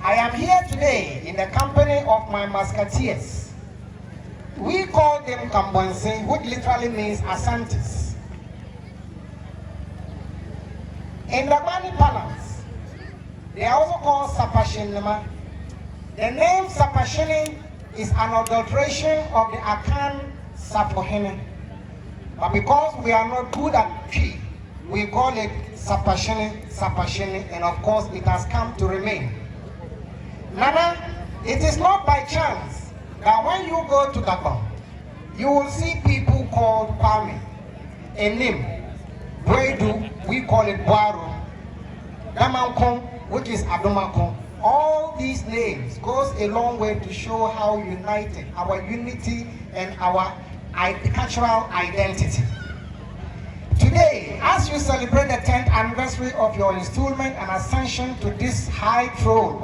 I am here today in the company of my musketeers. We call them Kambonse, which literally means Asantes. In the Bani Palace, they are also called Sapashinima. The name Sapashini is an adulteration of the Akan Sapohene. But because we are not good at P, we call it Sapashini, and of course it has come to remain. Nana, it is not by chance that when you go to Dagbon, you will see people called Pami, Enim, Bwedu, we call it Bwaro, Damankong, which is Adomakong. All these names goes a long way to show how united our unity and our cultural identity. Today, as you celebrate the 10th anniversary of your installment and ascension to this high throne